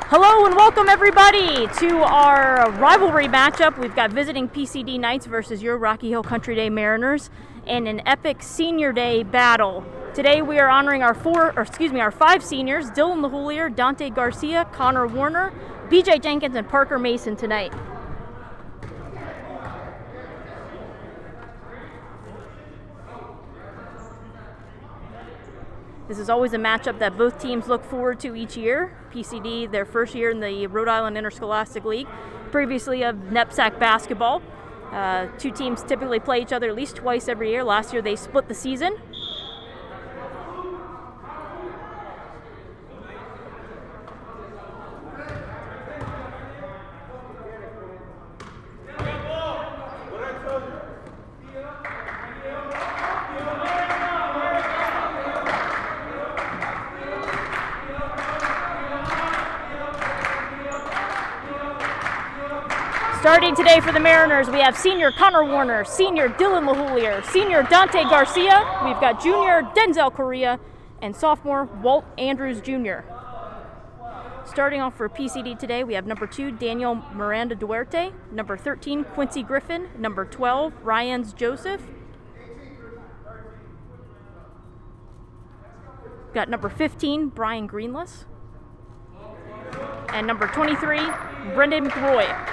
Hello and welcome everybody to our rivalry matchup. We've got visiting PCD Knights versus your Rocky Hill Country Day Mariners in an epic senior day battle. Today we are honoring our five seniors: Dylan LaHoulier, Dante Garcia, Connor Warner, BJ Jenkins, and Parker Mason tonight. This is always a matchup that both teams look forward to each year. PCD, their first year in the Rhode Island Interscholastic League, previously of NEPSAC basketball. Two teams typically play each other at least twice every year. Last year they split the season. Starting today for the Mariners, we have senior Connor Warner, senior Dylan LaHoulier, senior Dante Garcia, we've got junior Denzel Correa, and sophomore Walt Andrews Jr. Starting off for PCD today, we have number 2, Daniel Miranda Duarte, number 13, Quincy Griffin, number 12, Ryans Joseph. Got number 15, Brian Greenless, and number 23, Brendan McRoy.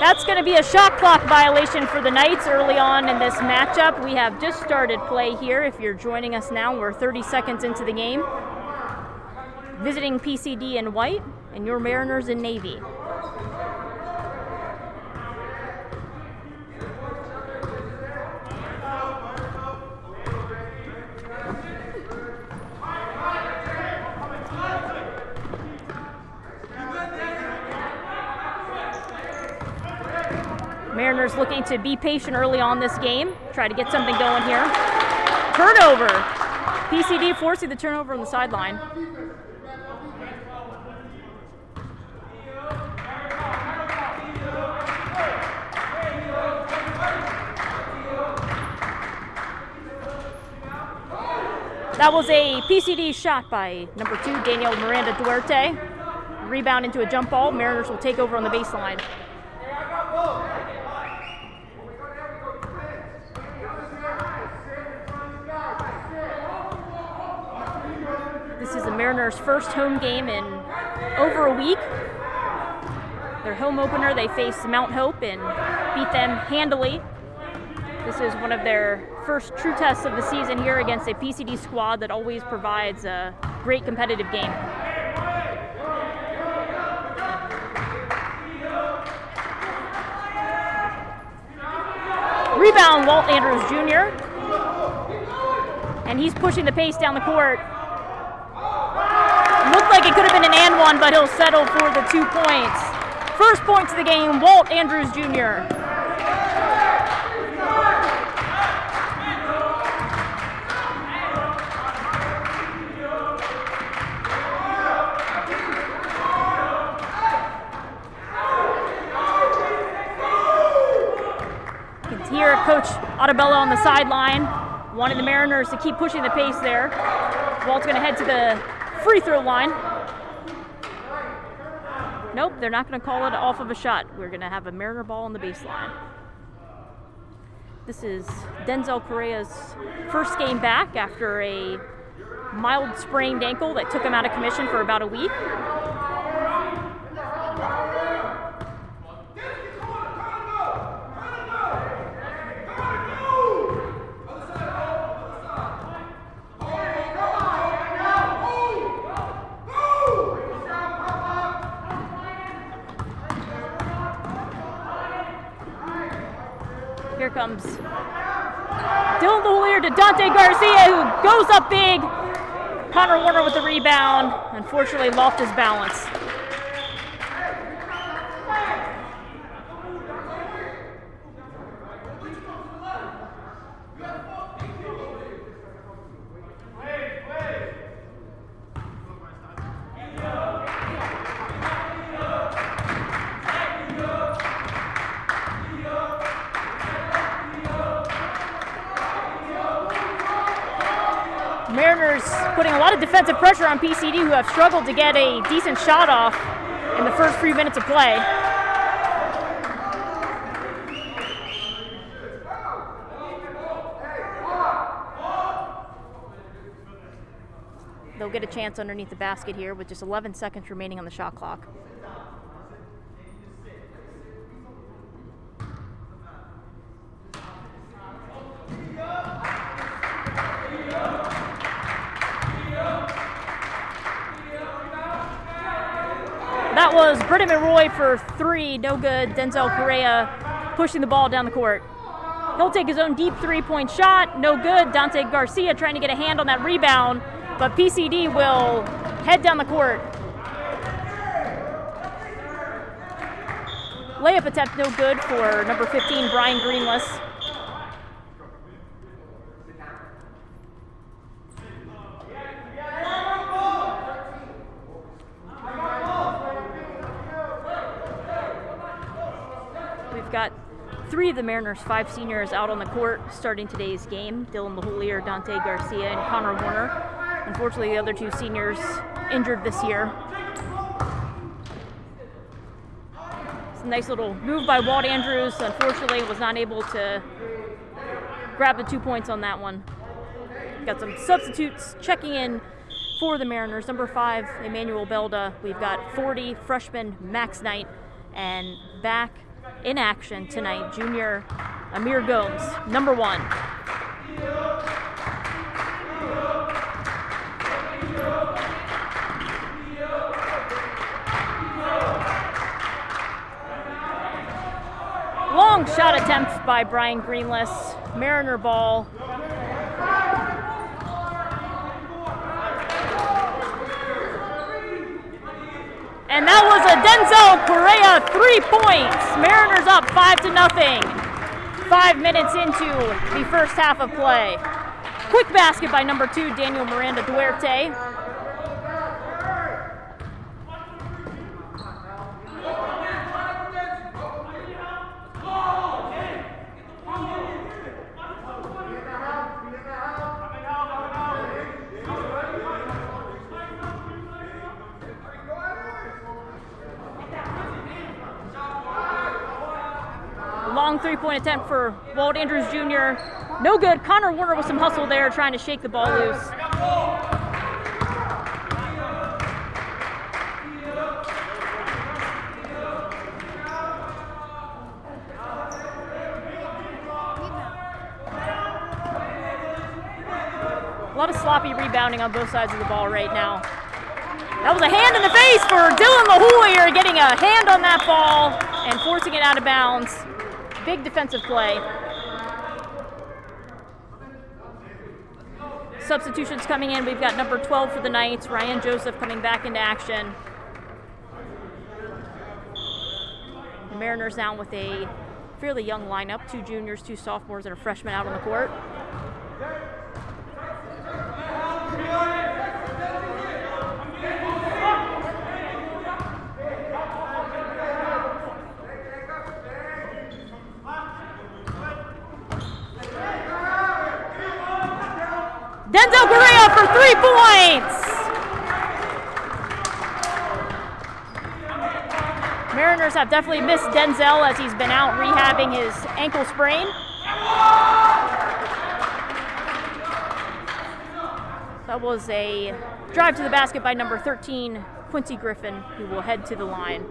That's going to be a shot clock violation for the Knights early on in this matchup. We have just started play here. If you're joining us now, we're 30 seconds into the game. Visiting PCD in white and your Mariners in navy. Mariners looking to be patient early on this game, try to get something going here. Turnover. PCD forcing the turnover on the sideline. That was a PCD shot by number 2, Daniel Miranda Duarte. Rebound into a jump ball. Mariners will take over on the baseline. This is the Mariners' first home game in over a week. Their home opener, they faced Mount Hope and beat them handily. This is one of their first true tests of the season here against a PCD squad that always provides a great competitive game. Rebound, Walt Andrews Jr. And he's pushing the pace down the court. Looked like it could have been an and one, but he'll settle for the 2 points. First points of the game, Walt Andrews Jr. You can hear Coach Ottobello on the sideline, wanting the Mariners to keep pushing the pace there. Walt's going to head to the free throw line. Nope, they're not going to call it off of a shot. We're going to have a Mariner ball on the baseline. This is Denzel Correa's first game back after a mild sprained ankle that took him out of commission for about a week. Here comes Dylan LaHoulier to Dante Garcia, who goes up big. Connor Warner with the rebound. Unfortunately, lost his balance. Mariners putting a lot of defensive pressure on PCD, who have struggled to get a decent shot off in the first few minutes of play. They'll get a chance underneath the basket here with just 11 seconds remaining on the shot clock. That was Britton Roy for 3, no good. Denzel Correa pushing the ball down the court. He'll take his own deep 3-point shot, no good. Dante Garcia trying to get a hand on that rebound, but PCD will head down the court. Layup attempt no good for number 15, Brian Greenless. We've got 3 of the Mariners' 5 seniors out on the court starting today's game. Dylan LaHoulier, Dante Garcia, and Connor Warner. Unfortunately, the other 2 seniors injured this year. It's a nice little move by Walt Andrews. Unfortunately, was not able to grab the 2 points on that one. Got some substitutes checking in for the Mariners. Number 5, Emmanuel Belda. We've got 40 freshman Max Knight, and back in action tonight, junior Amir Gomes, number 1. Long shot attempt by Brian Greenless. Mariner ball. And that was a Denzel Correa 3 points. Mariners up 5-0. 5 minutes into the first half of play. Quick basket by number 2, Daniel Miranda Duarte. Long 3-point attempt for Walt Andrews Jr. No good. Connor Warner with some hustle there, trying to shake the ball loose. A lot of sloppy rebounding on both sides of the ball right now. That was a hand in the face for Dylan LaHoulier, getting a hand on that ball and forcing it out of bounds. Big defensive play. Substitutions coming in. We've got number 12 for the Knights, Ryan Joseph, coming back into action. The Mariners now with a fairly young lineup, 2 juniors, 2 sophomores, and a freshman out on the court. Denzel Correa for 3 points. Mariners have definitely missed Denzel as he's been out rehabbing his ankle sprain. That was a drive to the basket by number 13, Quincy Griffin, who will head to the line.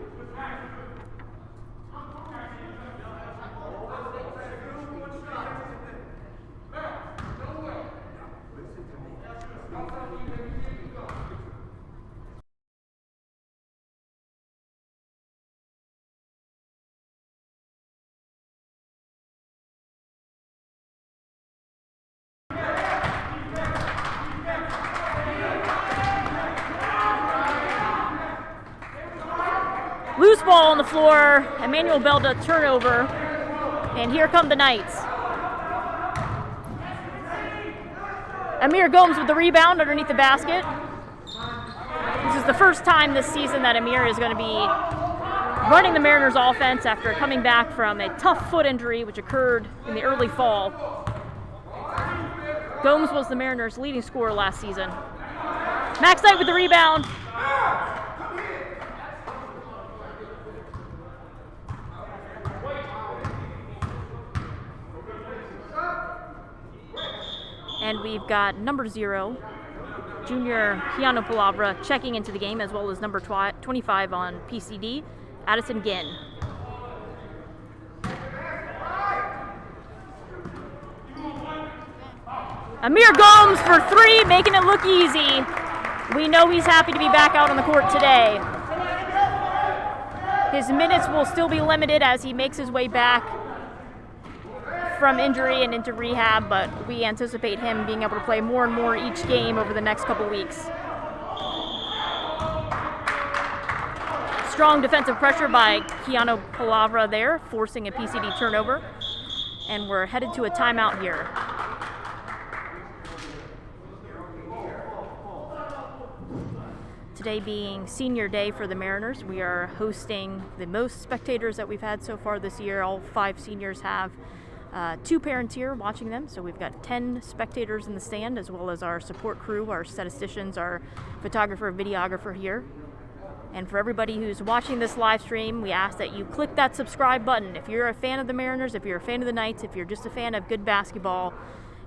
Loose ball on the floor, Emmanuel Belda turnover, and here come the Knights. Amir Gomes with the rebound underneath the basket. This is the first time this season that Amir is going to be running the Mariners offense after coming back from a tough foot injury which occurred in the early fall. Gomes was the Mariners' leading scorer last season. Max Knight with the rebound. And we've got number 0, junior Keanu Palavra, checking into the game, as well as number 25 on PCD, Addison Ginn. Amir Gomes for 3, making it look easy. We know he's happy to be back out on the court today. His minutes will still be limited as he makes his way back from injury and into rehab, but we anticipate him being able to play more and more each game over the next couple weeks. Strong defensive pressure by Keanu Palavra there, forcing a PCD turnover, and we're headed to a timeout here. Today being senior day for the Mariners, we are hosting the most spectators that we've had so far this year. All 5 seniors have 2 parents here watching them, so we've got 10 spectators in the stand, as well as our support crew, our statisticians, our photographer, videographer here. And for everybody who's watching this live stream, we ask that you click that subscribe button. If you're a fan of the Mariners, if you're a fan of the Knights, if you're just a fan of good basketball,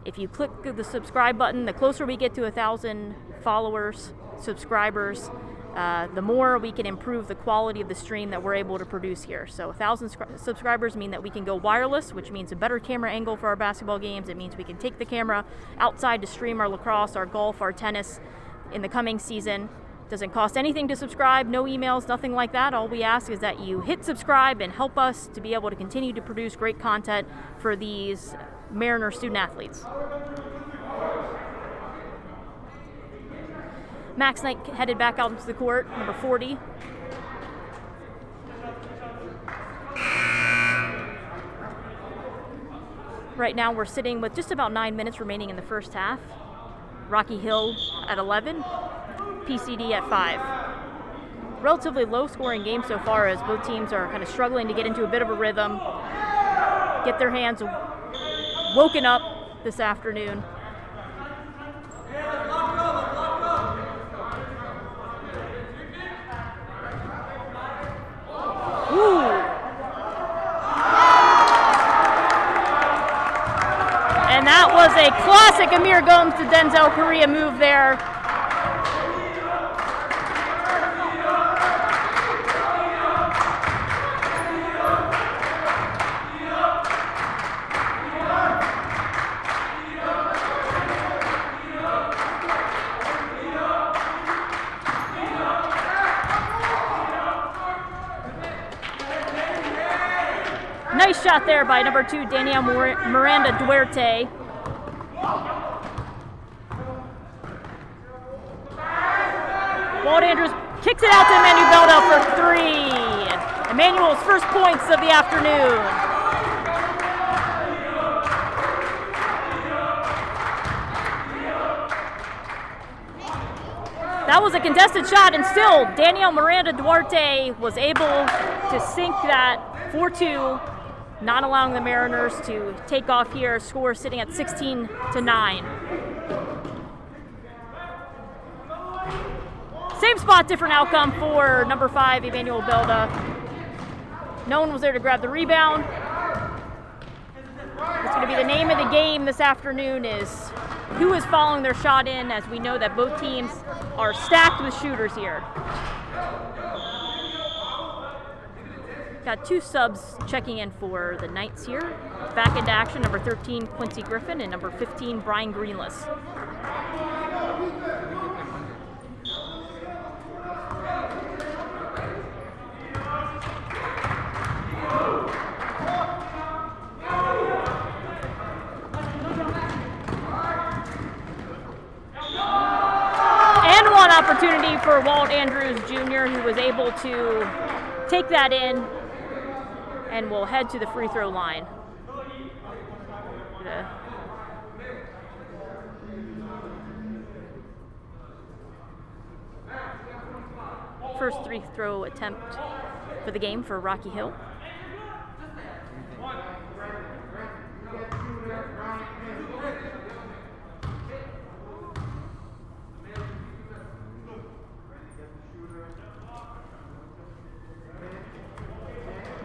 if you click the subscribe button, the closer we get to 1,000 followers, subscribers, the more we can improve the quality of the stream that we're able to produce here. So 1,000 subscribers mean that we can go wireless, which means a better camera angle for our basketball games. It means we can take the camera outside to stream our lacrosse, our golf, our tennis in the coming season. Doesn't cost anything to subscribe, no emails, nothing like that. All we ask is that you hit subscribe and help us to be able to continue to produce great content for these Mariner student athletes. Max Knight headed back out into the court, number 40. Right now we're sitting with just about 9 minutes remaining in the first half. Rocky Hill at 11, PCD at 5. Relatively low scoring game so far, as both teams are kind of struggling to get into a bit of a rhythm, get their hands woken up this afternoon. Ooh. And that was a classic Amir Gomes to Denzel Correa move there. Nice shot there by number 2, Danielle Miranda Duarte. Walt Andrews kicks it out to Emmanuel Belda for 3. Emmanuel's first points of the afternoon. That was a contested shot, and still Danielle Miranda Duarte was able to sink that 4-2. Not allowing the Mariners to take off here. Score sitting at 16-9. Same spot, different outcome for number 5, Emmanuel Belda. No one was there to grab the rebound. It's going to be the name of the game this afternoon, is who is following their shot in, as we know that both teams are stacked with shooters here. Got 2 subs checking in for the Knights here. Back into action, number 13, Quincy Griffin, and number 15, Brian Greenless. And one opportunity for Walt Andrews Jr., who was able to take that in, and we'll head to the free throw line. First free throw attempt for the game for Rocky Hill.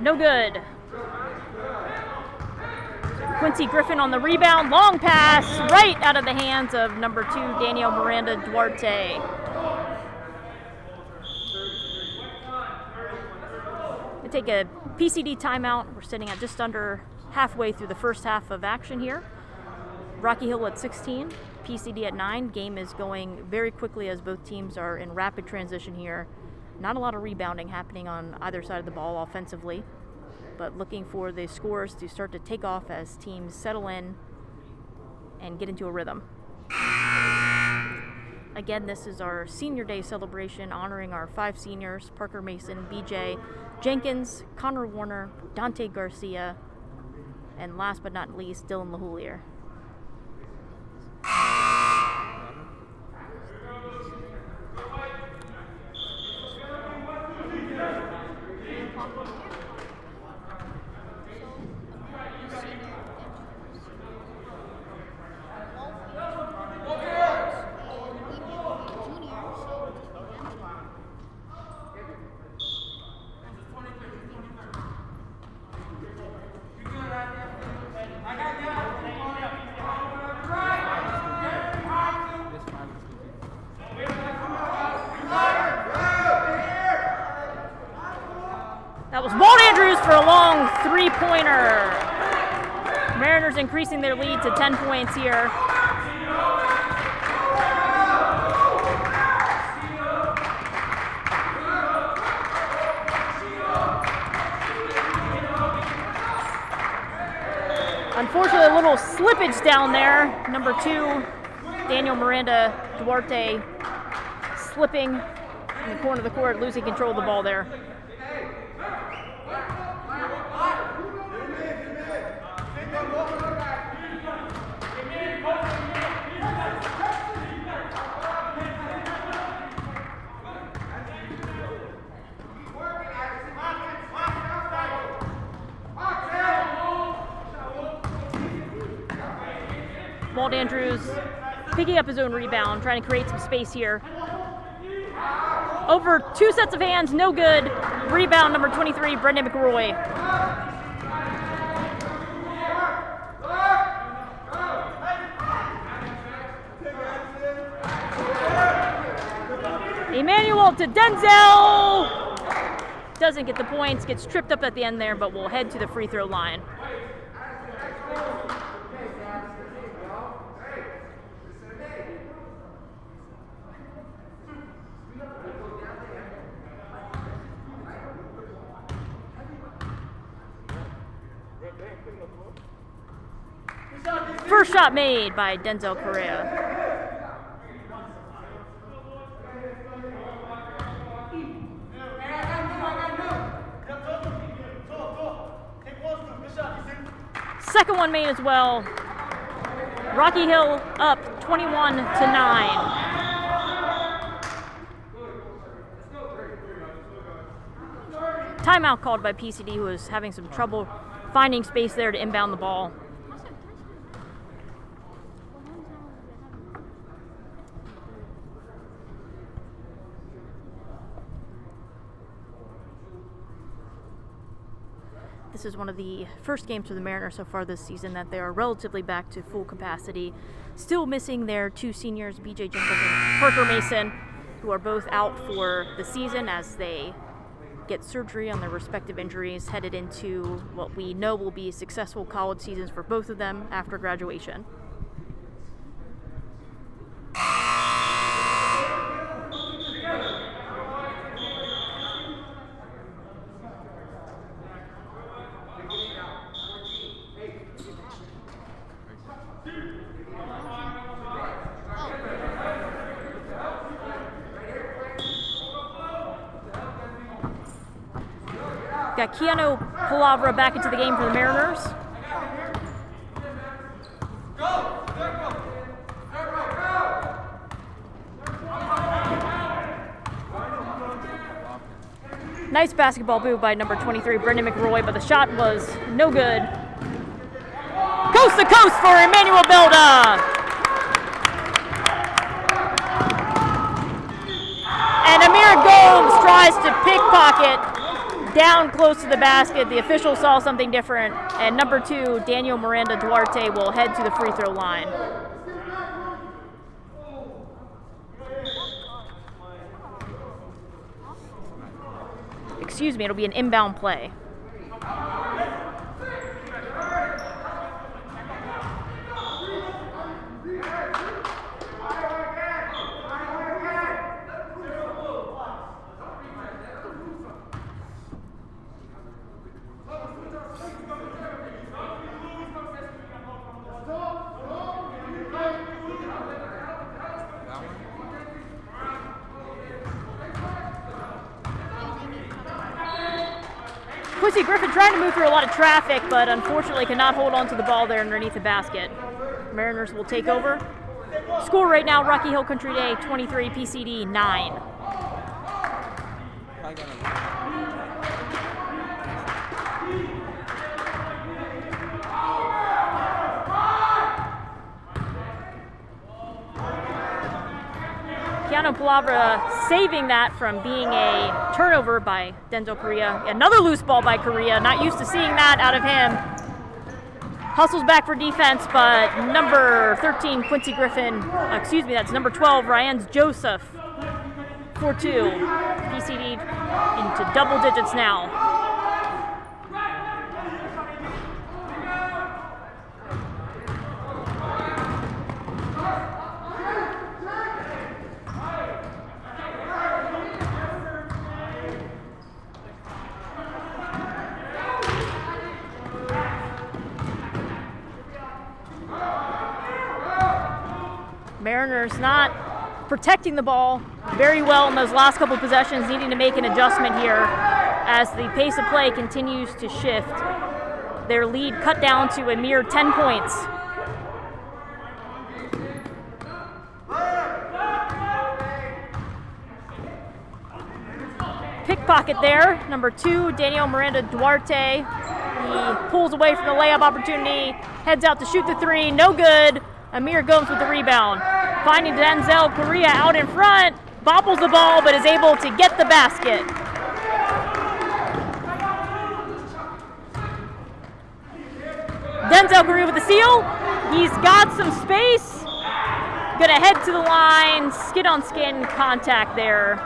no good. Quincy Griffin on the rebound, long pass right out of the hands of number 2, Danielle Miranda Duarte. We take a PCD timeout. We're sitting at just under halfway through the first half of action here. Rocky Hill at 16, PCD at 9. Game is going very quickly as both teams are in rapid transition here. Not a lot of rebounding happening on either side of the ball offensively, but looking for the scores to start to take off as teams settle in and get into a rhythm. Again, this is our Senior Day celebration honoring our 5 seniors, Parker Mason, BJ Jenkins, Connor Warner, Dante Garcia, and last but not least, Dylan LaHoulier. That was Walt Andrews for a long 3-pointer. Mariners increasing their lead to 10 points here. Unfortunately, a little slippage down there. Number 2, Daniel Miranda Duarte, slipping in the corner of the court, losing control of the ball there. Walt Andrews picking up his own rebound, trying to create some space here. Over 2 sets of hands, no good. Rebound number 23, Brendan McRoy. Emmanuel to Denzel. Doesn't get the points, gets tripped up at the end there, but will head to the free throw line. First shot made by Denzel Correa. Second one made as well. Rocky Hill up 21-9. Timeout called by PCD, who was having some trouble finding space there to inbound the ball. This is one of the first games for the Mariners so far this season that they are relatively back to full capacity. Still missing their 2 seniors, BJ Jenkins and Parker Mason, who are both out for the season as they get surgery on their respective injuries, headed into what we know will be successful college seasons for both of them after graduation. Got Keanu Palavra back into the game for the Mariners. Nice basketball move by number 23, Brendan McRoy, but the shot was no good. Coast to coast for Emmanuel Belda. And Amir Gomes tries to pickpocket down close to the basket. The official saw something different, and number 2, Daniel Miranda Duarte, will head to the free throw line. Excuse me, it'll be an inbound play. Quincy Griffin trying to move through a lot of traffic, but unfortunately cannot hold on to the ball there underneath the basket. Mariners will take over. Score right now, Rocky Hill Country Day 23, PCD 9. Keanu Palavra saving that from being a turnover by Denzel Correa. Another loose ball by Correa. Not used to seeing that out of him. Hustles back for defense, but number 13, Quincy Griffin, that's number 12, Ryans Joseph, 4-2. PCD into double digits now. Mariners not protecting the ball very well in those last couple possessions, needing to make an adjustment here as the pace of play continues to shift. Their lead cut down to a mere 10 points. Pickpocket there, number 2, Daniel Miranda Duarte. He pulls away from the layup opportunity, heads out to shoot the 3, no good. Amir Gomes with the rebound. Finding Denzel Correa out in front, bobbles the ball, but is able to get the basket. Denzel Correa with the steal. He's got some space. Gonna head to the line, skin-on-skin contact there.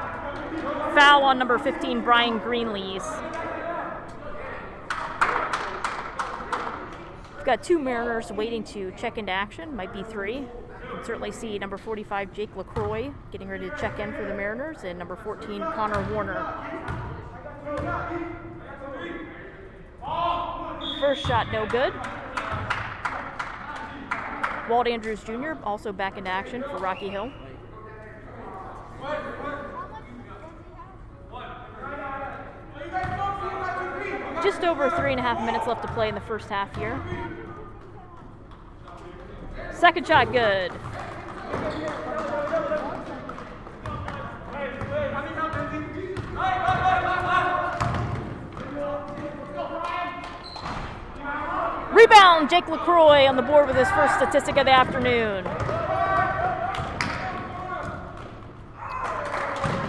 Foul on number 15, Brian Greenlees. We've got 2 Mariners waiting to check into action, might be 3. You can certainly see number 45, Jake LaCroix, getting ready to check in for the Mariners, and number 14, Connor Warner. First shot, no good. Walt Andrews Jr. also back into action for Rocky Hill. Just over 3.5 minutes left to play in the first half here. Second shot, good. Rebound, Jake LaCroix on the board with his first statistic of the afternoon.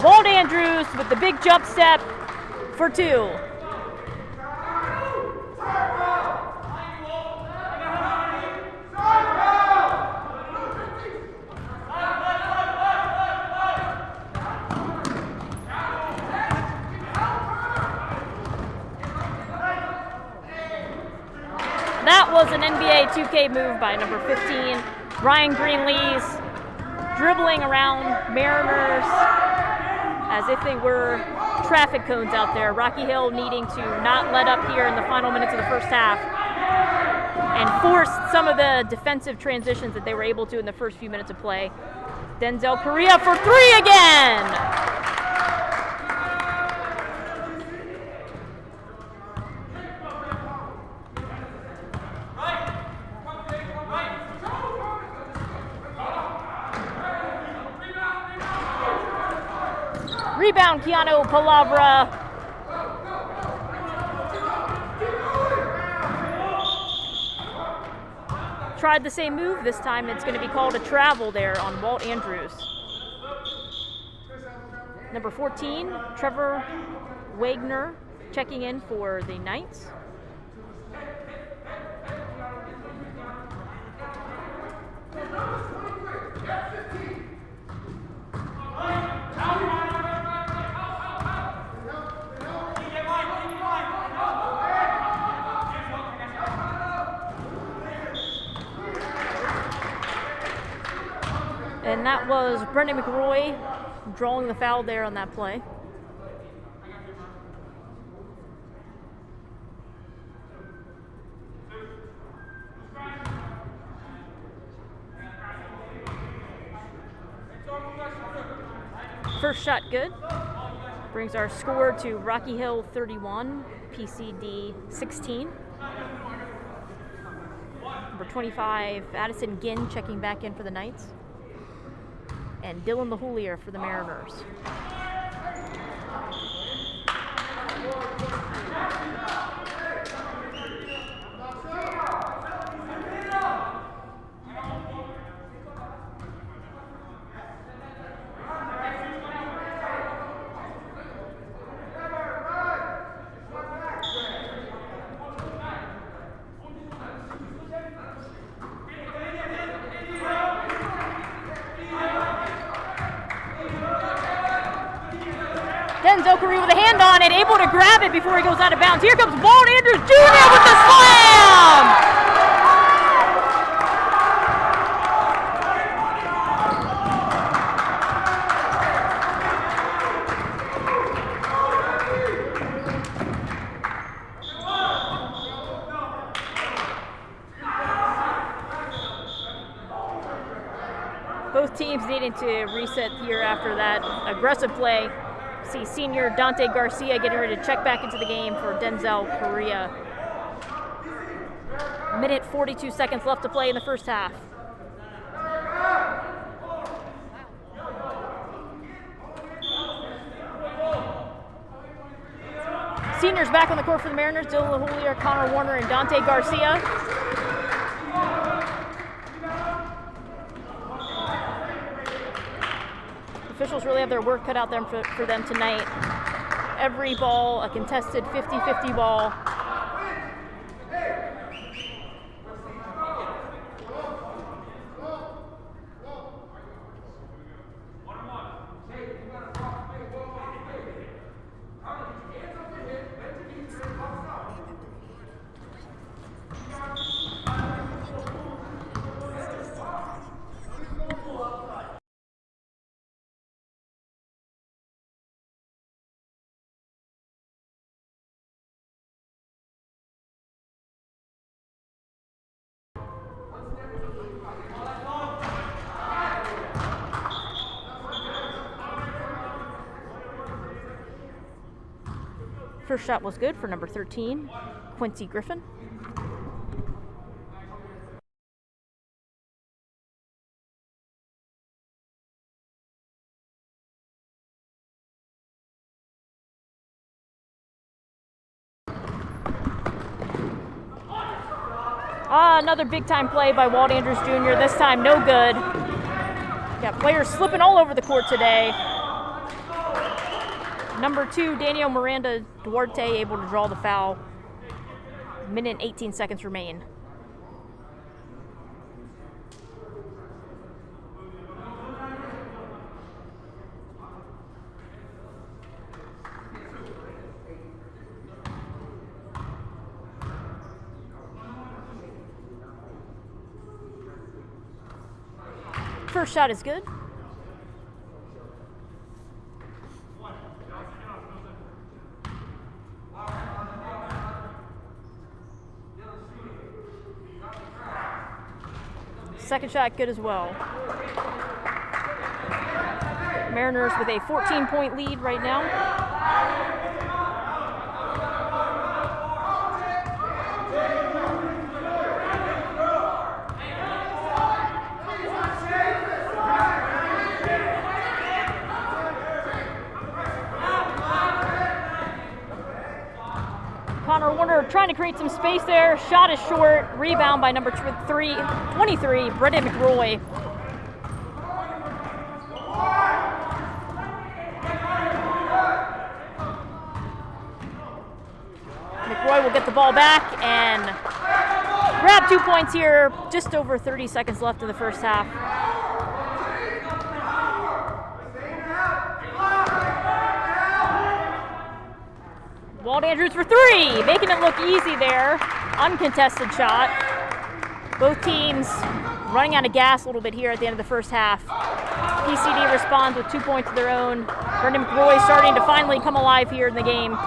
Walt Andrews with the big jump step for 2. That was an NBA 2K move by number 15, Ryan Greenlees, dribbling around Mariners as if they were traffic cones out there. Rocky Hill needing to not let up here in the final minutes of the first half and force some of the defensive transitions that they were able to in the first few minutes of play. Denzel Correa for 3 again! Rebound, Keanu Palavra. Tried the same move. This time it's going to be called a travel there on Walt Andrews. Number 14, Trevor Wagner checking in for the Knights. And that was Brendan McRoy drawing the foul there on that play. First shot good. Brings our score to Rocky Hill 31, PCD 16. Number 25, Addison Ginn checking back in for the Knights. And Dylan LaHoulier for the Mariners. Denzel Correa with a hand on it, able to grab it before he goes out of bounds. Here comes Walt Andrews Jr. with the slam! Both teams needing to reset here after that aggressive play. See senior Dante Garcia getting ready to check back into the game for Denzel Correa. Minute 42 seconds left to play in the first half. Seniors back on the court for the Mariners. Dylan LaHoulier, Connor Warner, and Dante Garcia. Officials really have their work cut out there for them tonight. Every ball, a contested 50-50 ball. First shot was good for number 13, Quincy Griffin. Another big time play by Walt Andrews Jr. This time no good. Got players slipping all over the court today. Number 2, Daniel Miranda Duarte able to draw the foul. Minute and 18 seconds remain. First shot is good. Second shot good as well. Mariners with a 14-point lead right now. Connor Warner trying to create some space there. Shot is short. Rebound by number 23, Brendan McRoy. McRoy will get the ball back and grab 2 points here. Just over 30 seconds left in the first half. Walt Andrews for 3, making it look easy there. Uncontested shot. Both teams running out of gas a little bit here at the end of the first half. PCD responds with 2 points of their own. Brendan McRoy starting to finally come alive here in the game.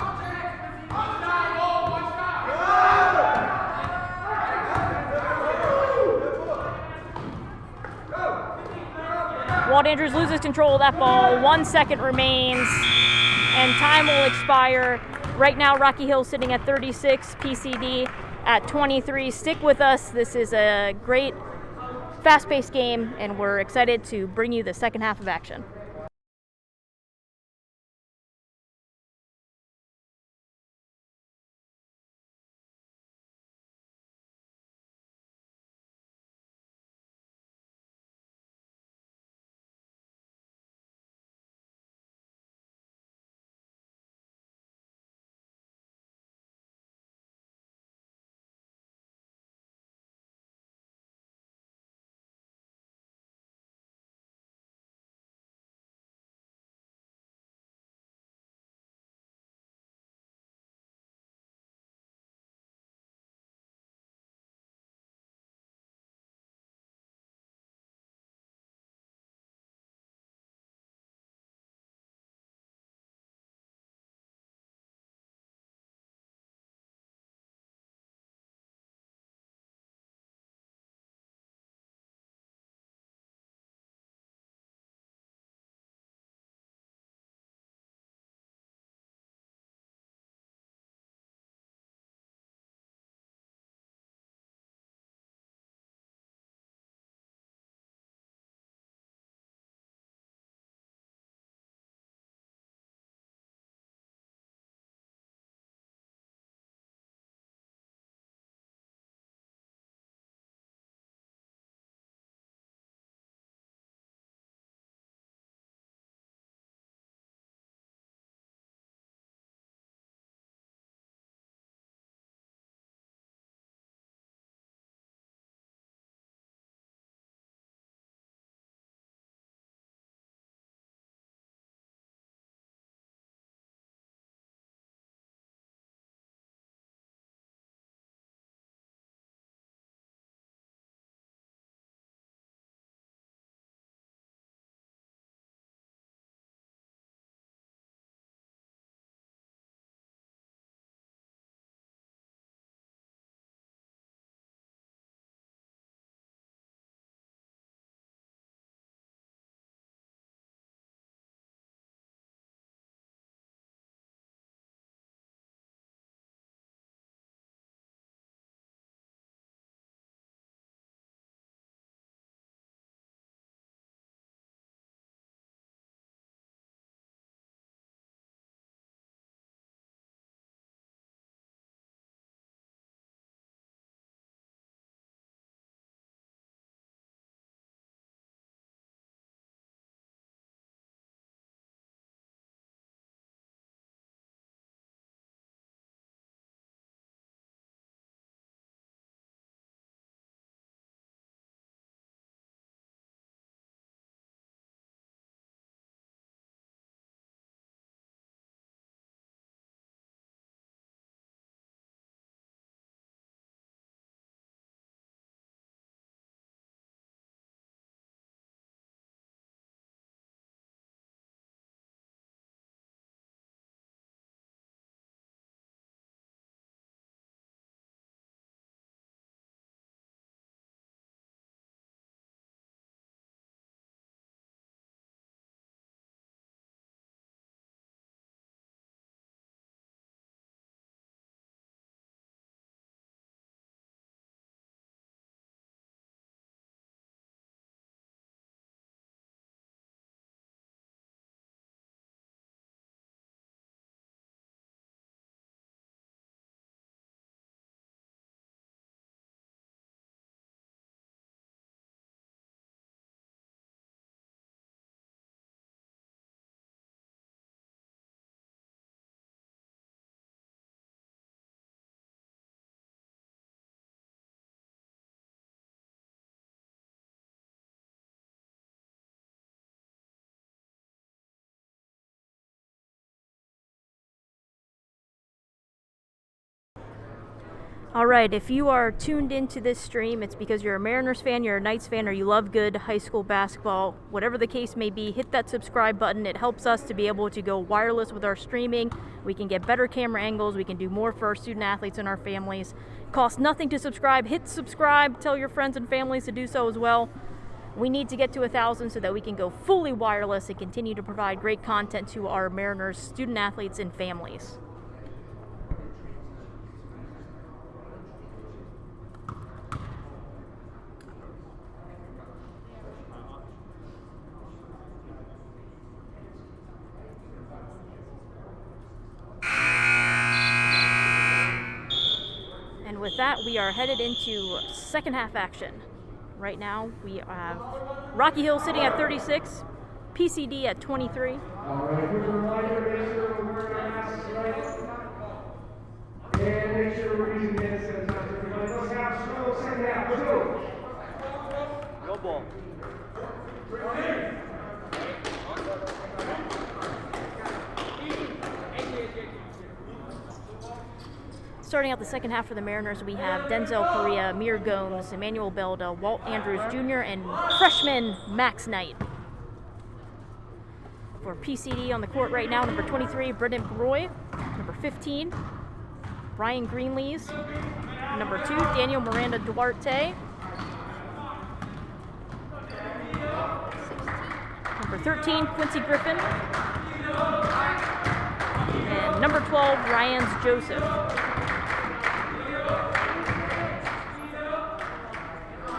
Walt Andrews loses control of that ball. 1 second remains, and time will expire. Right now, Rocky Hill sitting at 36, PCD at 23. Stick with us. This is a great, fast-paced game, and we're excited to bring you the second half of action. All right, if you are tuned into this stream, it's because you're a Mariners fan, you're a Knights fan, or you love good high school basketball. Whatever the case may be, hit that subscribe button. It helps us to be able to go wireless with our streaming. We can get better camera angles. We can do more for our student athletes and our families. It costs nothing to subscribe. Hit subscribe. Tell your friends and families to do so as well. We need to get to 1,000 so that we can go fully wireless and continue to provide great content to our Mariners student athletes and families. And with that, we are headed into second half action. Right now, we have Rocky Hill sitting at 36, PCD at 23. All right, quick reminder, make sure we're wearing our masks, right? And make sure we're using hand sanitizer. Let's have school, second half, let's go. Go ball. Starting out the second half for the Mariners, we have Denzel Correa, Amir Gomes, Emmanuel Belda, Walt Andrews Jr., and freshman Max Knight. For PCD on the court right now, number 23, Brendan Roy, number 15, Brian Greenlees, number 2, Daniel Miranda Duarte, number 13, Quincy Griffin, and number 12, Ryans Joseph.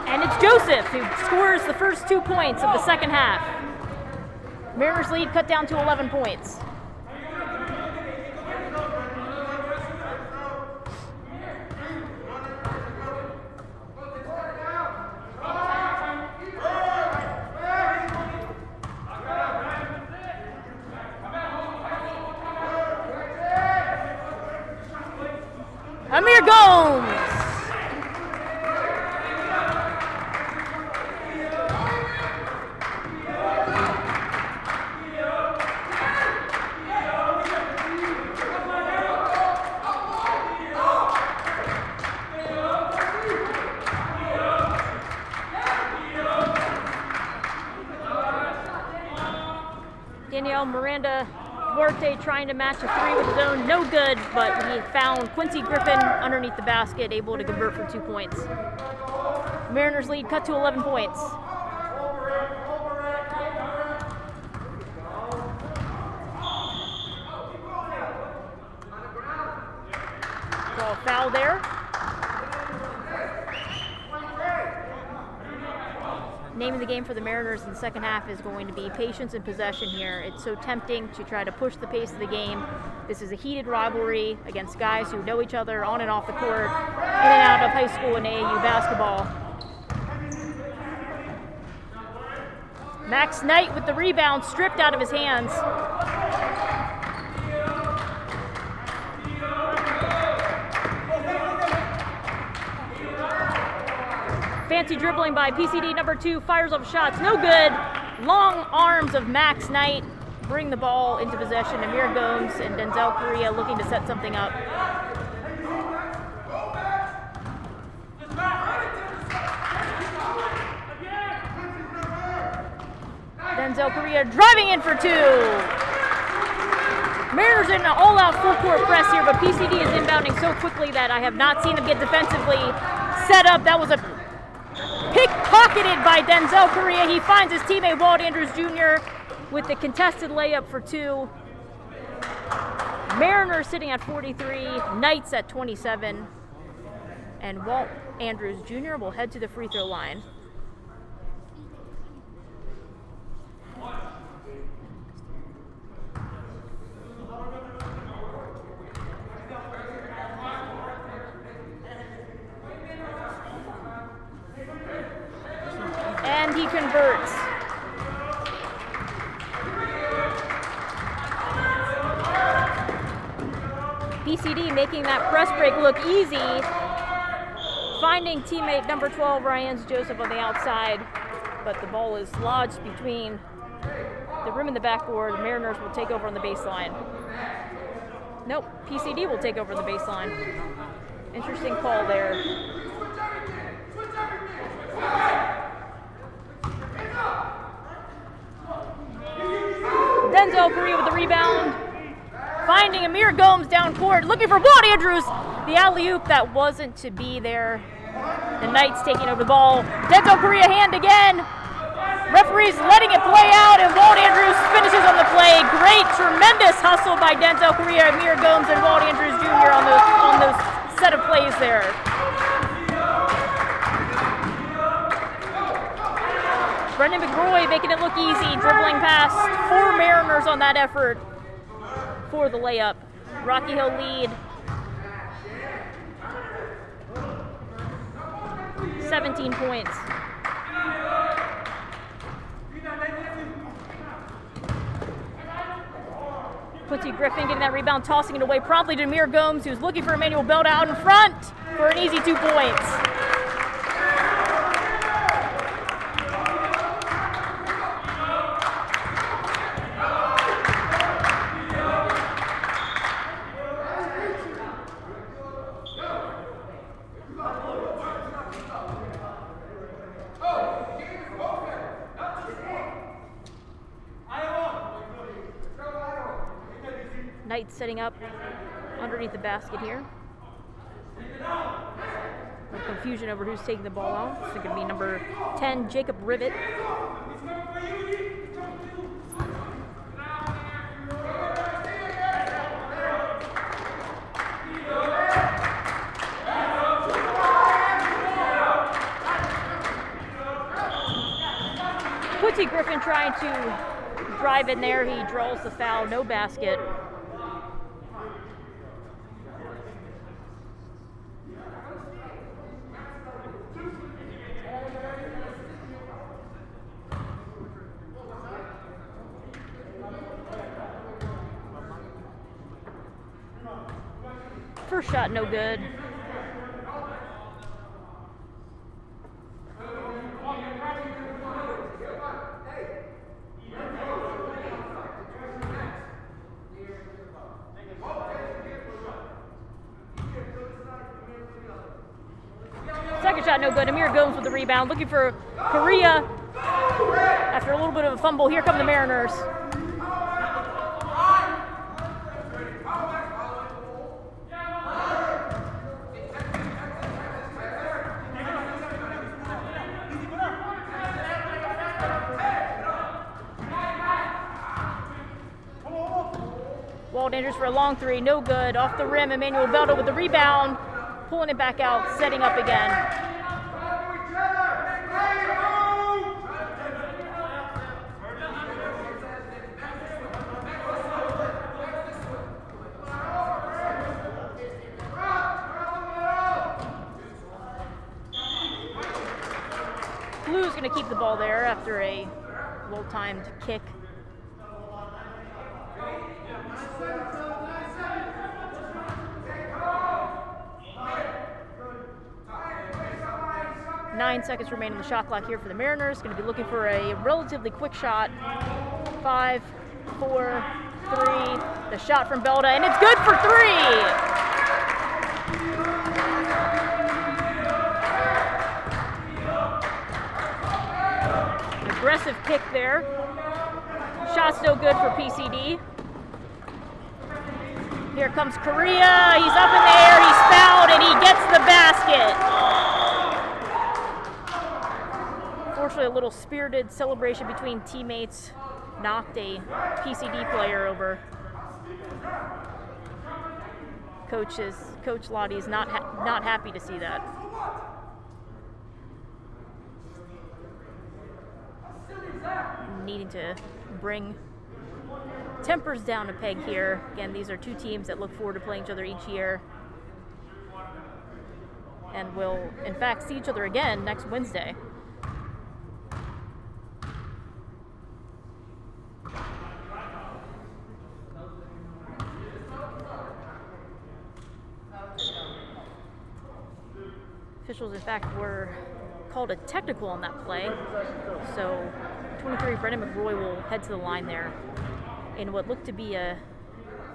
And it's Joseph who scores the first 2 points of the second half. Mariners lead cut down to 11 points. Amir Gomes. Daniel Miranda Duarte trying to match a 3 with his own, no good, but he found Quincy Griffin underneath the basket, able to convert for 2 points. Mariners lead cut to 11 points. Draw a foul there. Name of the game for the Mariners in the second half is going to be patience and possession here. It's so tempting to try to push the pace of the game. This is a heated rivalry against guys who know each other on and off the court, in and out of high school and AAU basketball. Max Knight with the rebound, stripped out of his hands. Fancy dribbling by PCD number 2, fires off shots, no good. Long arms of Max Knight bring the ball into possession. Amir Gomes and Denzel Correa looking to set something up. Denzel Correa driving in for 2. Mariners in an all-out full-court press here, but PCD is inbounding so quickly that I have not seen them get defensively set up. That was a pickpocketed by Denzel Correa. He finds his teammate Walt Andrews Jr. with the contested layup for 2. Mariners sitting at 43, Knights at 27, and Walt Andrews Jr. will head to the free throw line. And he converts. PCD making that press break look easy, finding teammate number 12, Ryans Joseph, on the outside, but the ball is lodged between the rim and the backboard. The Mariners will take over on the baseline. Nope, PCD will take over the baseline. Interesting call there. Denzel Correa with the rebound. Finding Amir Gomes down court, looking for Walt Andrews. The alley-oop that wasn't to be there. The Knights taking over the ball. Denzel Correa hand again. Referees letting it play out, and Walt Andrews finishes on the play. Great, tremendous hustle by Denzel Correa, Amir Gomes, and Walt Andrews Jr. on those set of plays there. Brendan McRoy making it look easy, dribbling past 4 Mariners on that effort for the layup. Rocky Hill lead 17 points. Quincy Griffin getting that rebound, tossing it away promptly to Amir Gomes, who's looking for Emmanuel Belda out in front for an easy 2 points. Knights setting up underneath the basket here. No confusion over who's taking the ball out. It's going to be number 10, Jacob Rivet. Quincy Griffin trying to drive in there. He draws the foul, no basket. First shot, no good. Second shot, no good. Amir Gomes with the rebound, looking for Correa. After a little bit of a fumble, here come the Mariners. Walt Andrews for a long 3, no good. Off the rim, Emmanuel Belda with the rebound, pulling it back out, setting up again. Blue's going to keep the ball there after a well-timed kick. Nine seconds remain on the shot clock here for the Mariners. Going to be looking for a relatively quick shot. 5, 4, 3. The shot from Belda, and it's good for 3. Aggressive pick there. Shot's no good for PCD. Here comes Correa. He's up in the air. He's fouled, and he gets the basket. Unfortunately, a little spirited celebration between teammates knocked a PCD player over. Coach Lottie's not happy to see that. Needing to bring tempers down a peg here. Again, these are two teams that look forward to playing each other each year, and will in fact see each other again next Wednesday. Officials, in fact, were called a technical on that play. So 23 Brendan McRoy will head to the line there in what looked to be a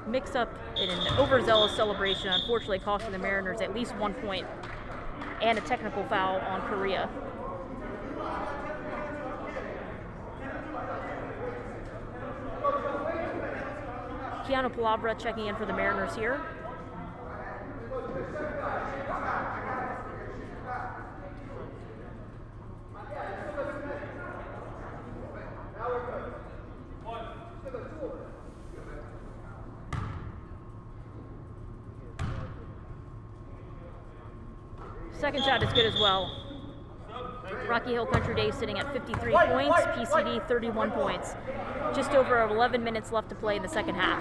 mix-up in an overzealous celebration, unfortunately costing the Mariners at least 1 point and a technical foul on Correa. Keanu Palavra checking in for the Mariners here. Second shot is good as well. Rocky Hill Country Day sitting at 53 points, PCD 31 points. Just over 11 minutes left to play in the second half.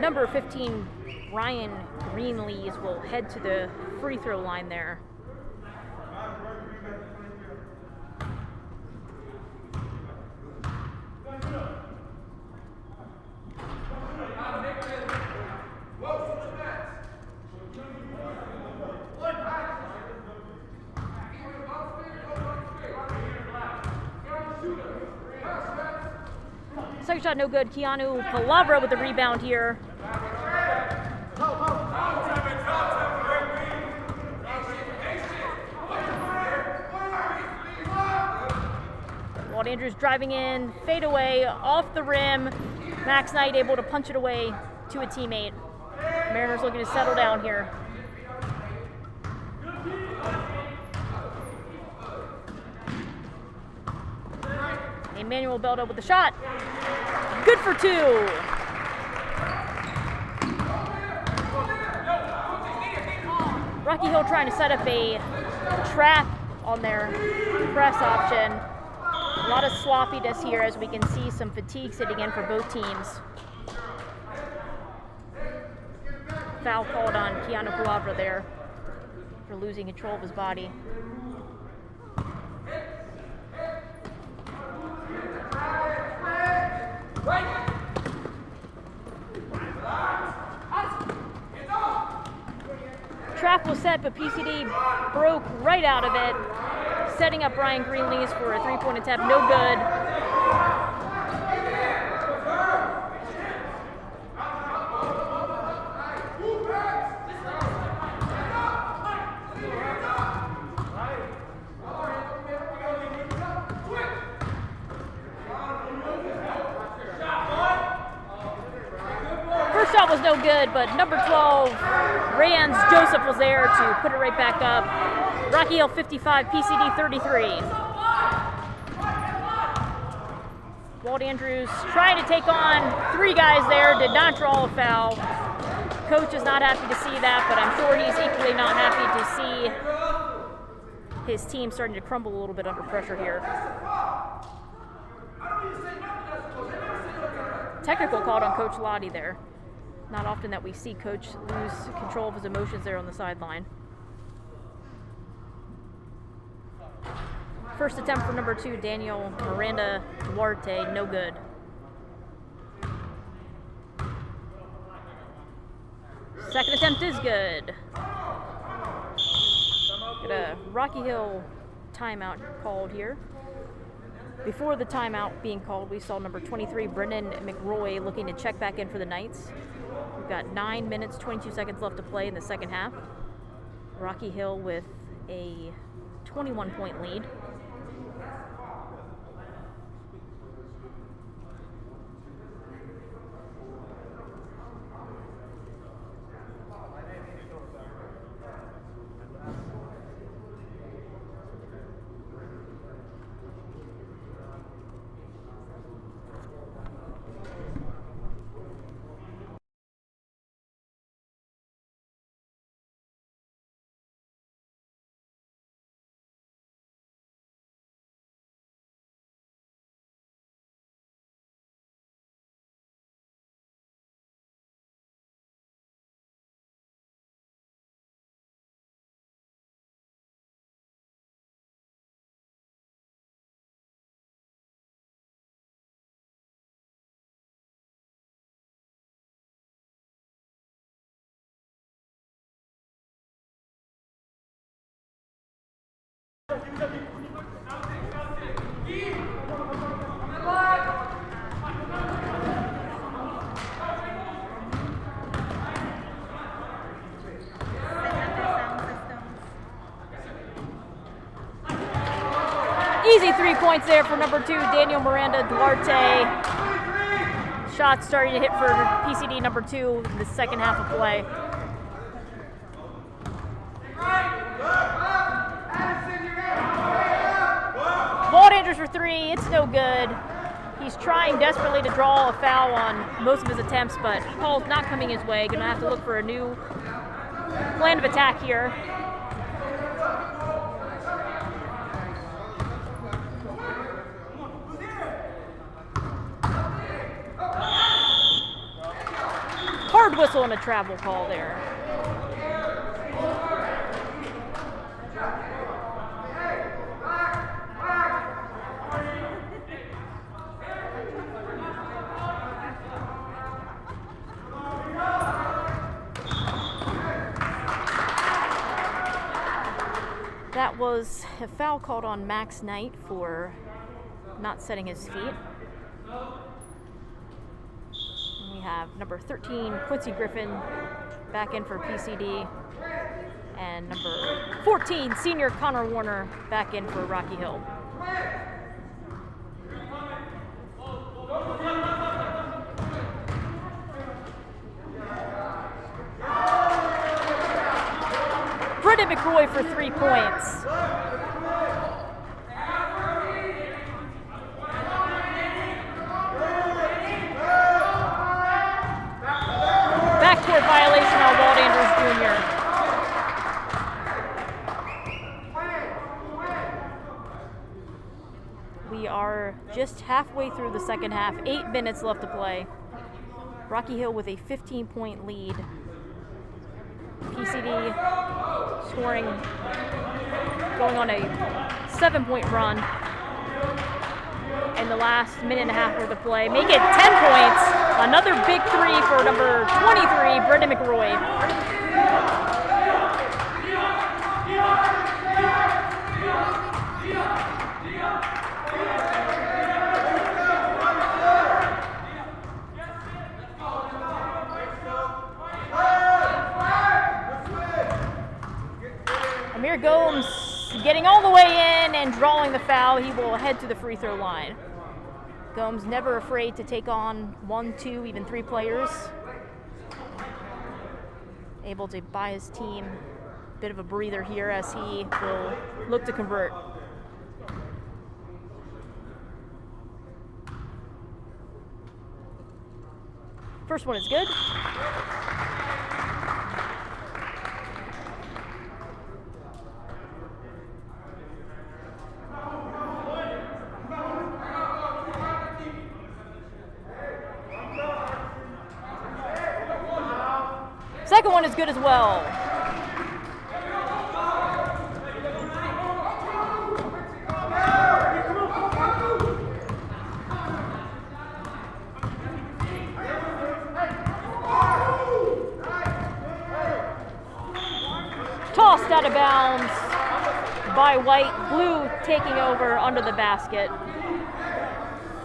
Number 15, Ryan Greenlees will head to the free throw line there. Second shot no good. Keanu Palavra with the rebound here. Walt Andrews driving in, fade away, off the rim. Max Knight able to punch it away to a teammate. Mariners looking to settle down here. Emmanuel Beldo with the shot. Good for two. Rocky Hill trying to set up a trap on their press option. A lot of sloppiness here as we can see some fatigue sitting in for both teams. Foul called on Keanu Palavra there for losing control of his body. Trap was set, but PCD broke right out of it, setting up Ryan Greenlees for a three-point attempt. No good. First shot was no good, but number 12, Rans Joseph was there to put it right back up. Rocky Hill 55, PCD 33. Walt Andrews trying to take on three guys there, did not draw a foul. Coach is not happy to see that, but I'm sure he's equally not happy to see his team starting to crumble a little bit under pressure here. Technical called on Coach Lottie there. Not often that we see Coach lose control of his emotions there on the sideline. First attempt for number 2, Daniel Miranda Duarte, no good. Second attempt is good. Got a Rocky Hill timeout called here. Before the timeout being called, we saw number 23, Brendan McRoy, looking to check back in for the Knights. We've got 9 minutes, 22 seconds left to play in the second half. Rocky Hill with a 21-point lead. points there for number 2, Daniel Miranda Duarte. Shots starting to hit for PCD number 2 in the second half of play. Walt Andrews for 3, it's no good. He's trying desperately to draw a foul on most of his attempts, but call's not coming his way. Gonna have to look for a new plan of attack here. Hard whistle and a travel call there. That was a foul called on Max Knight for not setting his feet. We have number 13, Quincy Griffin, back in for PCD, and number 14, senior Connor Warner, back in for Rocky Hill. Brendan McRoy for 3 points. Backcourt violation on Walt Andrews Jr. We are just halfway through the second half, 8 minutes left to play. Rocky Hill with a 15-point lead. PCD scoring, going on a 7-point run in the last minute and a half worth of play. Make it 10 points. Another big 3 for number 23, Brendan McRoy. Amir Gomes getting all the way in and drawing the foul. He will head to the free throw line. Gomes never afraid to take on 1, 2, even 3 players. Able to buy his team a bit of a breather here as he will look to convert. First one is good. Second one is good as well. Tossed out of bounds by White. Blue taking over under the basket.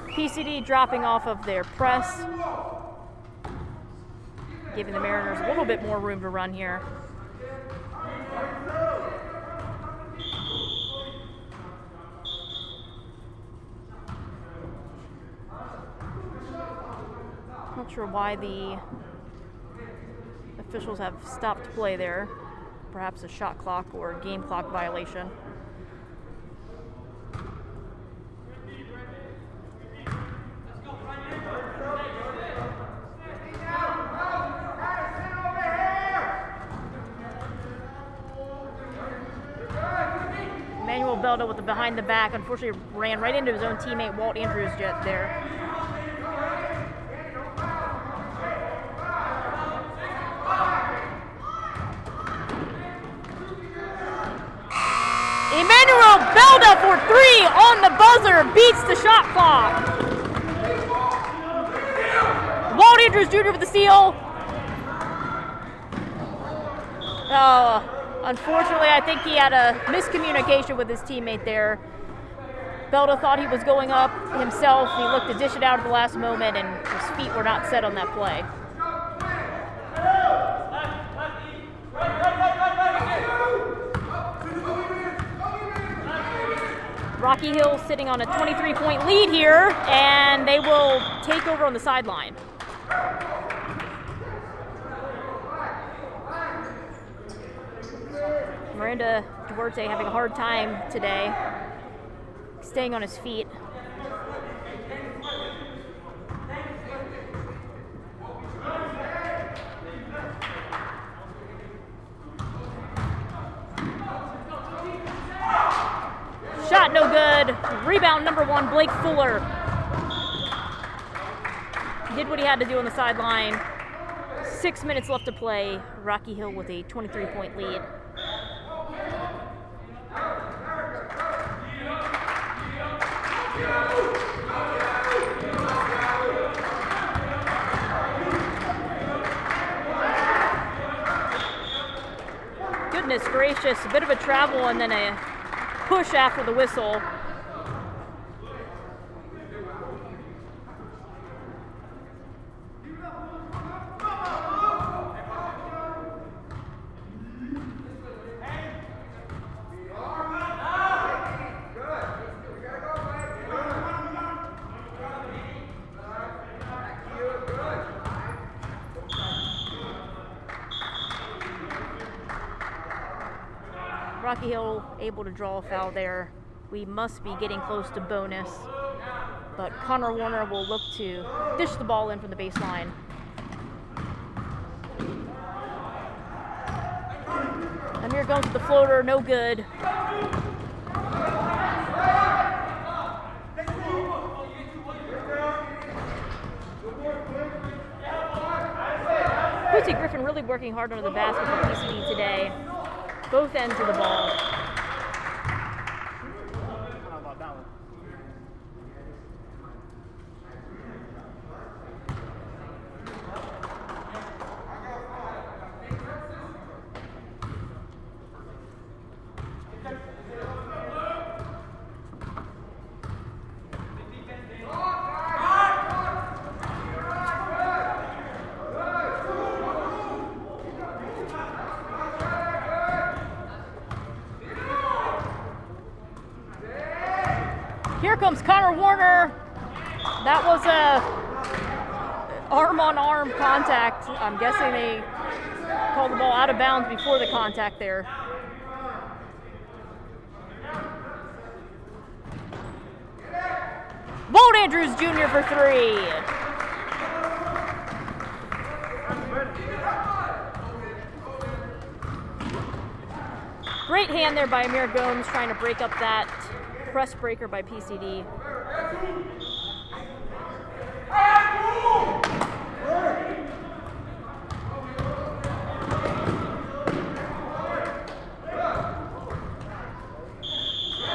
PCD dropping off of their press, giving the Mariners a little bit more room to run here. Not sure why the officials have stopped play there. Perhaps a shot clock or game clock violation. Belda with the behind the back, unfortunately ran right into his own teammate Walt Andrews jet there. Emmanuel Belda for 3 on the buzzer, beats the shot clock. Walt Andrews Jr. with the steal. Unfortunately, I think he had a miscommunication with his teammate there. Belda thought he was going up himself. He looked to dish it out at the last moment, and his feet were not set on that play. Rocky Hill sitting on a 23-point lead here, and they will take over on the sideline. Miranda Duarte having a hard time today, staying on his feet. Shot no good. Rebound number 1, Blake Fuller. Did what he had to do on the sideline. 6 minutes left to play. Rocky Hill with a 23-point lead. Goodness gracious, a bit of a travel and then a push after the whistle. Rocky Hill able to draw a foul there. We must be getting close to bonus, but Connor Warner will look to dish the ball in from the baseline. Amir goes with the floater, no good. Quincy Griffin really working hard under the basket for PCD today. Both ends of the ball. Here comes Connor Warner. That was a arm-on-arm contact. I'm guessing they called the ball out of bounds before the contact there. Walt Andrews Jr. for 3. Great hand there by Amir Gomes trying to break up that press breaker by PCD.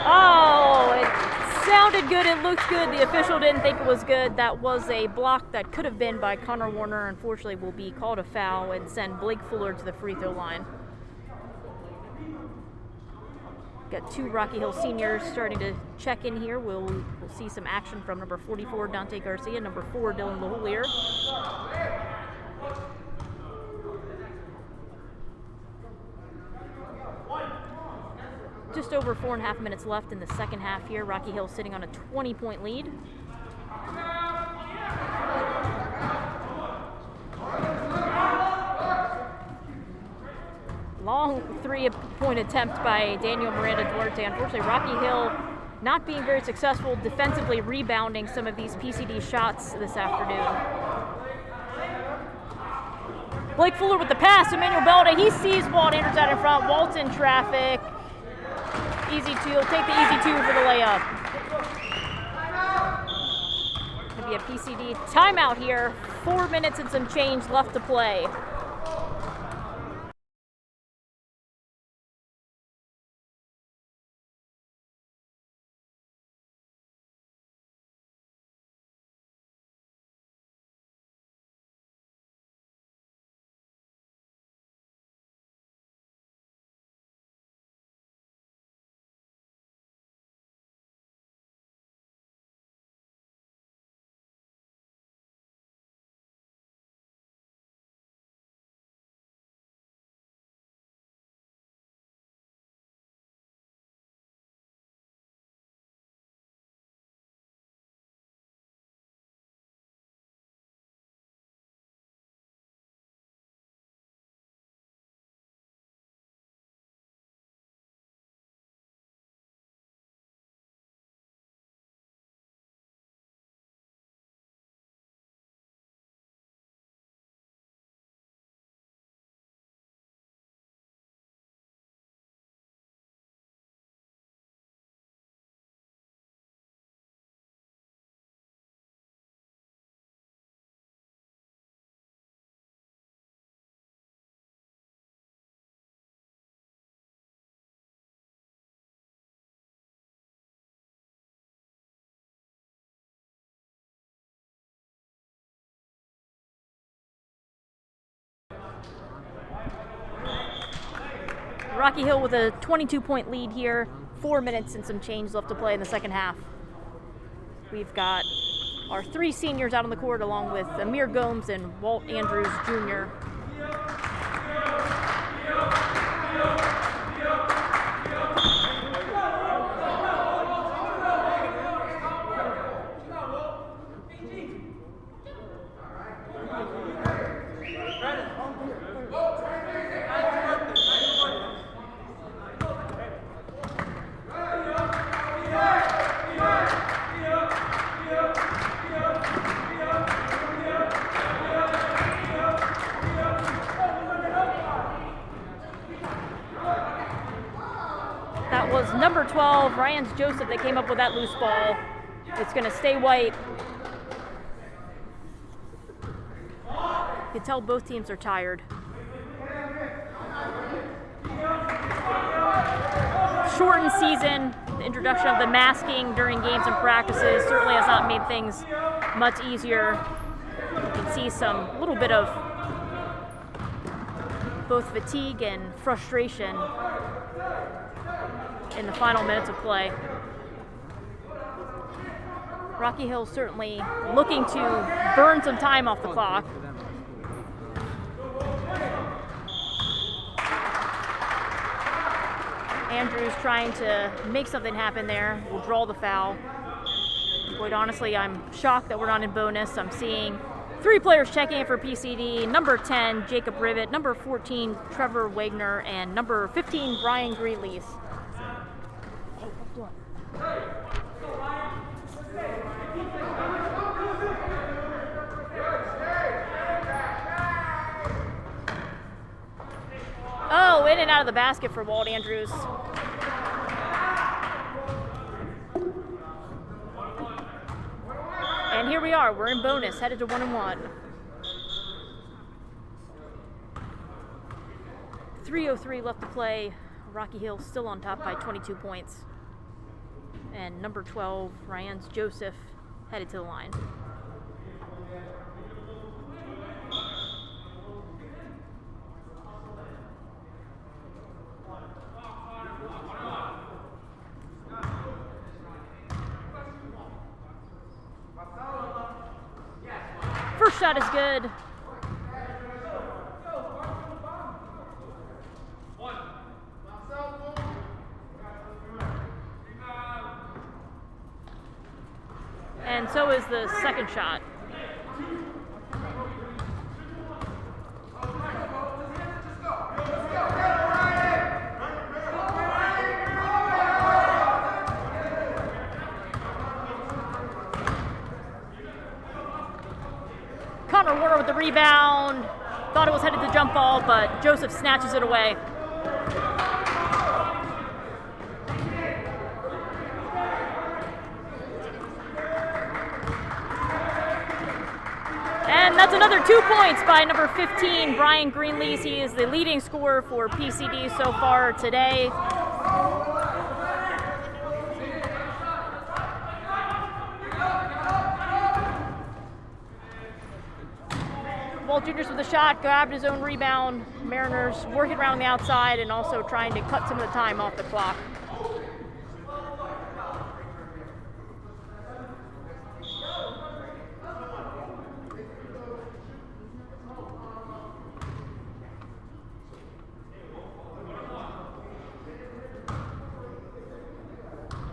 Oh, it sounded good, it looked good. The official didn't think it was good. That was a block that could have been by Connor Warner. Unfortunately, will be called a foul and send Blake Fuller to the free throw line. Got 2 Rocky Hill seniors starting to check in here. We'll see some action from number 44, Dante Garcia, number 4, Dylan LaHoulier. Just over 4.5 minutes left in the second half here. Rocky Hill sitting on a 20-point lead. Long 3-point attempt by Daniel Miranda Duarte. Unfortunately, Rocky Hill not being very successful defensively rebounding some of these PCD shots this afternoon. Blake Fuller with the pass. Emmanuel Belda, he sees Walt Andrews out in front. Walt's in traffic. Easy 2. He'll take the easy 2 for the layup. Could be a PCD timeout here. 4 minutes and some change left to play. Rocky Hill with a 22-point lead here. 4 minutes and some change left to play in the second half. We've got our 3 seniors out on the court along with Amir Gomes and Walt Andrews Jr. That was number 12, Ryan Joseph, that came up with that loose ball. It's going to stay white. You can tell both teams are tired. Shortened season, the introduction of the masking during games and practices certainly has not made things much easier. You can see some little bit of both fatigue and frustration in the final minutes of play. Rocky Hill certainly looking to burn some time off the clock. Andrews trying to make something happen there. Will draw the foul. Quite honestly, I'm shocked that we're not in bonus. I'm seeing 3 players checking in for PCD. Number 10, Jacob Rivet. Number 14, Trevor Wagner. And number 15, Brian Greeley's. Oh, in and out of the basket for Walt Andrews. And here we are, we're in bonus, headed to 1-1. 3:03 left to play. Rocky Hill still on top by 22 points. And number 12, Ryan Joseph, headed to the line. First shot is good. And so is the second shot. Connor Warner with the rebound. Thought it was headed to jump ball, but Joseph snatches it away. And that's another 2 points by number 15, Brian Greenlees. He is the leading scorer for PCD so far today. Walt Jr. with a shot, grabbed his own rebound. Mariners working around the outside and also trying to cut some of the time off the clock.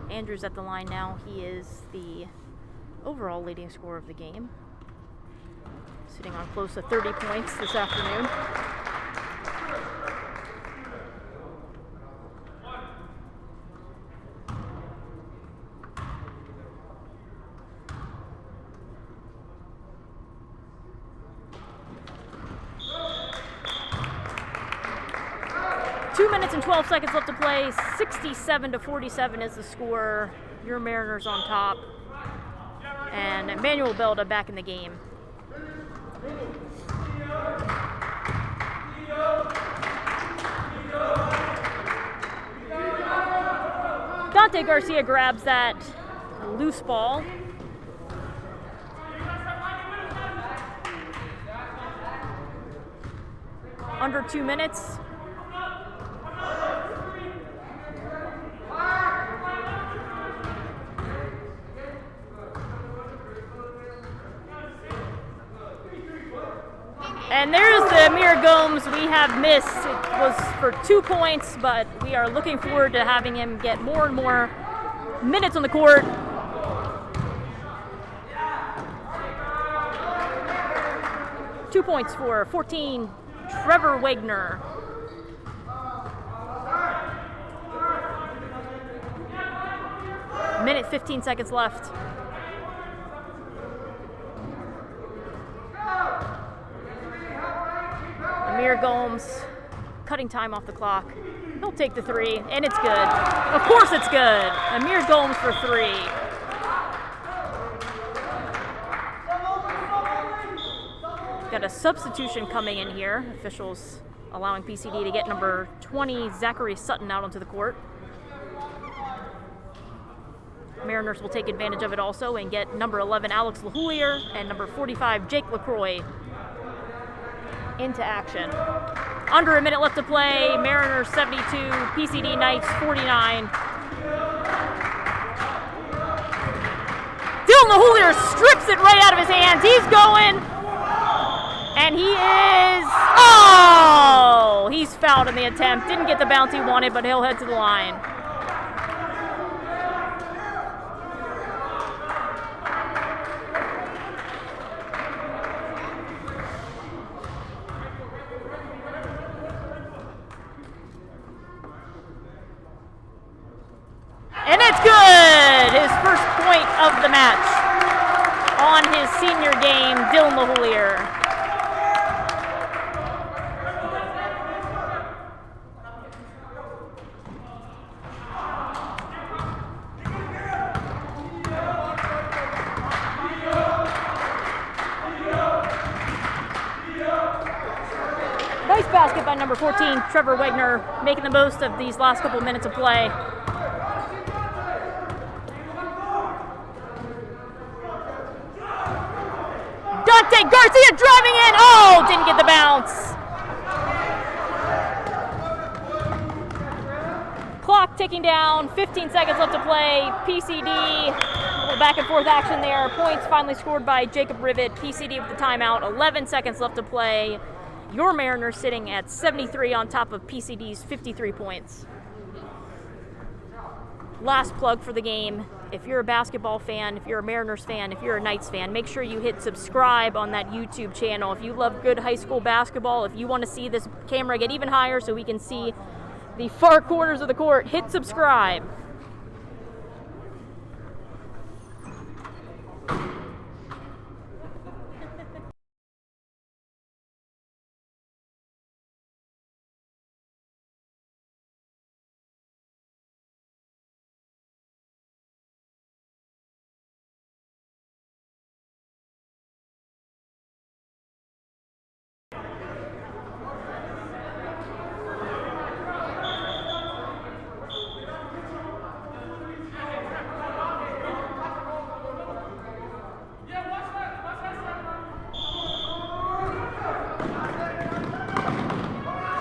Andrews at the line now. He is the overall leading scorer of the game, sitting on close to 30 points this afternoon. Two minutes and 12 seconds left to play. 67-47 is the score. Your Mariners on top. And Emmanuel Belda back in the game. Dante Garcia grabs that loose ball. Under 2 minutes. And there's the Amir Gomes we have missed. It was for 2 points, but we are looking forward to having him get more and more minutes on the court. Two points for 14, Trevor Wagner. Minute 15 seconds left. Amir Gomes cutting time off the clock. He'll take the three, and it's good. Of course it's good. Amir Gomes for three. Got a substitution coming in here. Officials allowing PCD to get number 20, Zachary Sutton, out onto the court. Mariners will take advantage of it also and get number 11, Alex LaHoulier, and number 45, Jake LaCroix, into action. Under a minute left to play. Mariners 72, PCD Knights 49. Dylan LaHoulier strips it right out of his hands. He's going. And he is, oh! He's fouled in the attempt. Didn't get the bounce he wanted, but he'll head to the line. And it's good! His first point of the match on his senior game, Dylan LaHoulier. Nice basket by number 14, Trevor Wagner, making the most of these last couple minutes of play. Dante Garcia driving in. Oh, didn't get the bounce. Clock ticking down, 15 seconds left to play. PCD, a little back and forth action there. Points finally scored by Jacob Rivet. PCD with the timeout, 11 seconds left to play. Your Mariners sitting at 73 on top of PCD's 53 points. Last plug for the game. If you're a basketball fan, if you're a Mariners fan, if you're a Knights fan, make sure you hit subscribe on that YouTube channel. If you love good high school basketball, if you want to see this camera get even higher so we can see the far corners of the court, hit subscribe.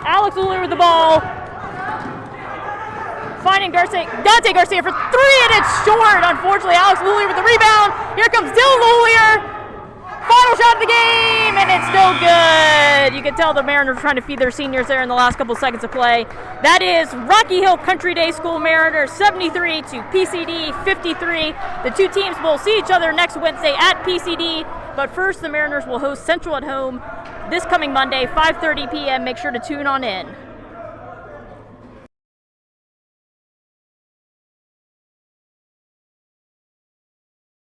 Alex LaHoulier with the ball. Finding Dante Garcia for three, and it's short. Unfortunately, Alex LaHoulier with the rebound. Here comes Dylan LaHoulier. Final shot of the game, and it's still good. You can tell the Mariners are trying to feed their seniors there in the last couple seconds of play. That is Rocky Hill Country Day School Mariners 73 to PCD 53. The two teams will see each other next Wednesday at PCD, but first the Mariners will host Central at home this coming Monday, 5:30 p.m. Make sure to tune on in.